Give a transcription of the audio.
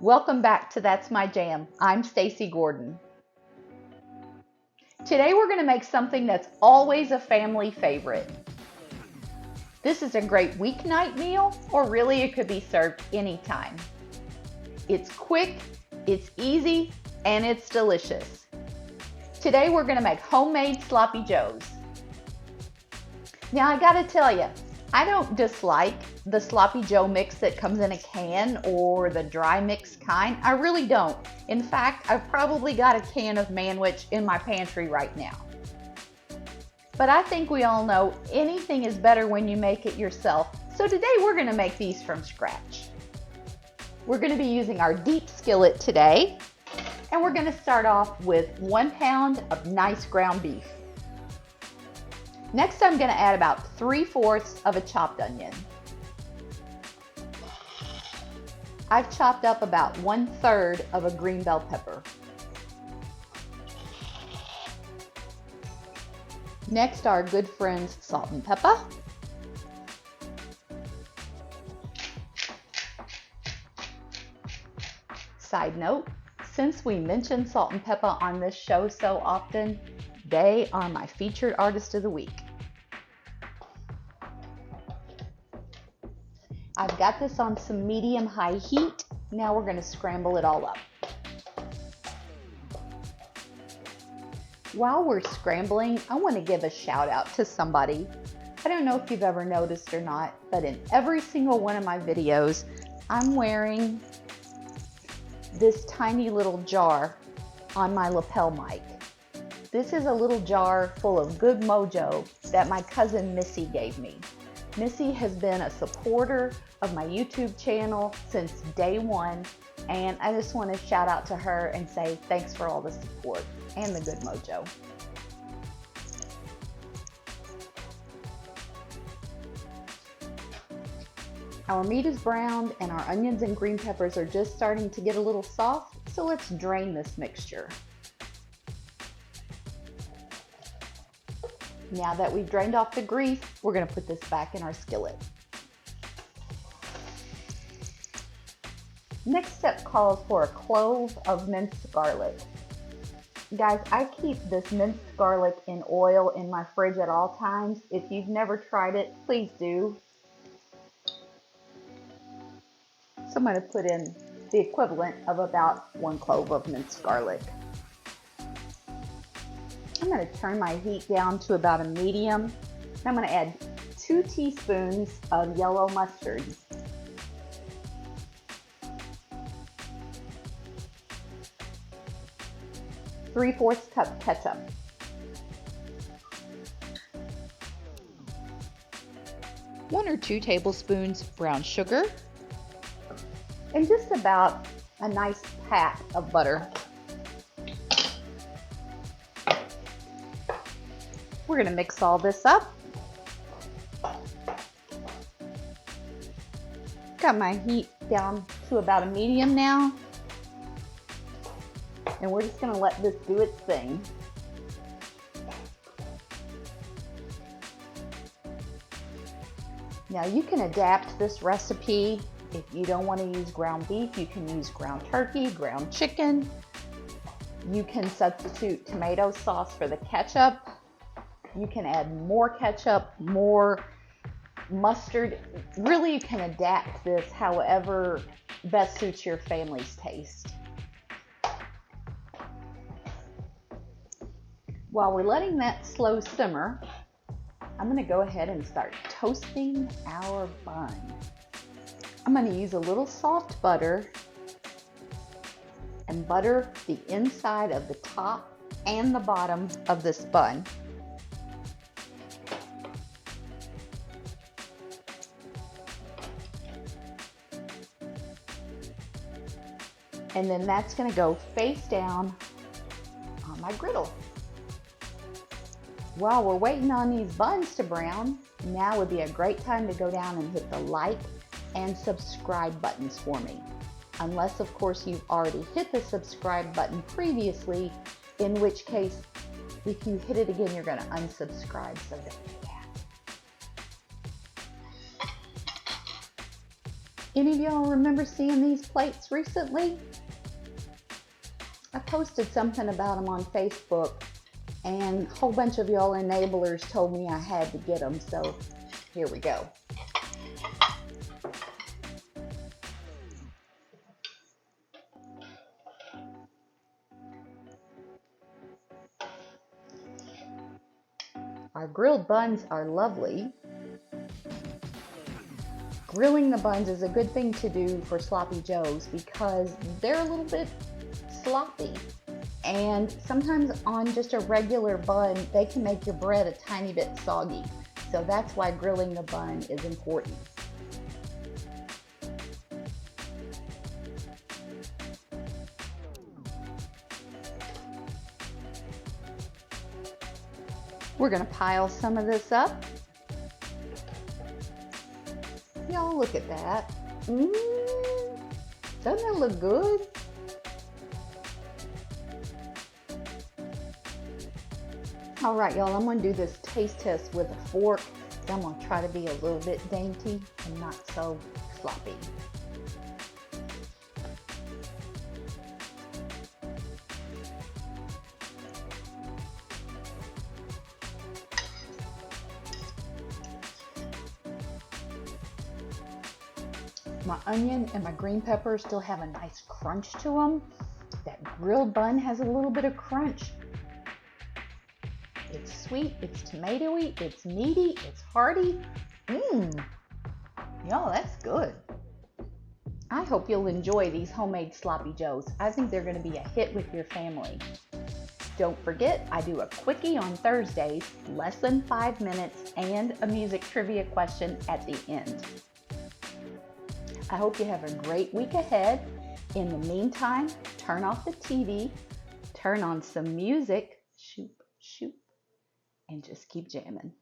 Welcome back to That's My Jam. I'm Stacy Gordon. Today we're going to make something that's always a family favorite. This is a great weeknight meal, or really it could be served anytime. It's quick, it's easy, and it's delicious. Today we're going to make homemade sloppy joes. Now I gotta tell you, I don't dislike the sloppy joe mix that comes in a can or the dry mix kind. I really don't. In fact, I've probably got a can of Manwich in my pantry right now. But I think we all know anything is better when you make it yourself. So today we're gonna make these from scratch. We're gonna be using our deep skillet today, and we're gonna start off with 1 pound of nice ground beef. Next, I'm going to add about 3/4 of a chopped onion. I've chopped up about 1/3 of a green bell pepper. Next, our good friends Salt-N-Pepa. Side note, since we mention Salt-N-Pepa on this show so often, they are my featured artist of the week. I've got this on some medium-high heat. Now we're going to scramble it all up. While we're scrambling, I want to give a shout out to somebody. I don't know if you've ever noticed or not, but in every single one of my videos, I'm wearing this tiny little jar on my lapel mic. This is a little jar full of good mojo that my cousin Missy gave me. Missy has been a supporter of my YouTube channel since day one, and I just want to shout out to her and say thanks for all the support and the good mojo. Our meat is browned and our onions and green peppers are just starting to get a little soft, so let's drain this mixture. Now that we've drained off the grease, we're going to put this back in our skillet. Next step calls for a clove of minced garlic. Guys, I keep this minced garlic in oil in my fridge at all times. If you've never tried it, please do. So I'm going to put in the equivalent of about 1 clove of minced garlic. I'm going to turn my heat down to about a medium. I'm going to add 2 teaspoons of yellow mustard. Three-fourths cup ketchup. One or 2 tablespoons brown sugar. And just about a nice pat of butter. We're going to mix all this up. Got my heat down to about a medium now. And we're just going to let this do its thing. Now you can adapt this recipe. If you don't want to use ground beef, you can use ground turkey, ground chicken. You can substitute tomato sauce for the ketchup. You can add more ketchup, more mustard. Really, you can adapt this however best suits your family's taste. While we're letting that slow simmer, I'm going to go ahead and start toasting our bun. I'm going to use a little soft butter and butter the inside of the top and the bottom of this bun. And then that's going to go face down on my griddle. While we're waiting on these buns to brown, now would be a great time to go down and hit the like and subscribe buttons for me. Unless, of course, you've already hit the subscribe button previously, in which case, if you hit it again, you're going to unsubscribe, so don't do that. Any of y'all remember seeing these plates recently? I posted something about them on Facebook, and a whole bunch of y'all enablers told me I had to get them, so here we go. Our grilled buns are lovely. Grilling the buns is a good thing to do for sloppy joes because they're a little bit sloppy. And sometimes on just a regular bun, they can make your bread a tiny bit soggy. So that's why grilling the bun is important. We're gonna pile some of this up. Y'all look at that. Doesn't that look good? All right, y'all, I'm gonna do this taste test with a fork. I'm gonna try to be a little bit dainty and not so sloppy. My onion and my green peppers still have a nice crunch to them. That grilled bun has a little bit of crunch. It's sweet, it's tomatoey, it's meaty, it's hearty. Y'all, that's good. I hope you'll enjoy these homemade sloppy joes. I think they're gonna be a hit with your family. Don't forget, I do a quickie on Thursdays, less than 5 minutes, and a music trivia question at the end. I hope you have a great week ahead. In the meantime, turn off the TV, turn on some music, shoop, shoop, and just keep jamming.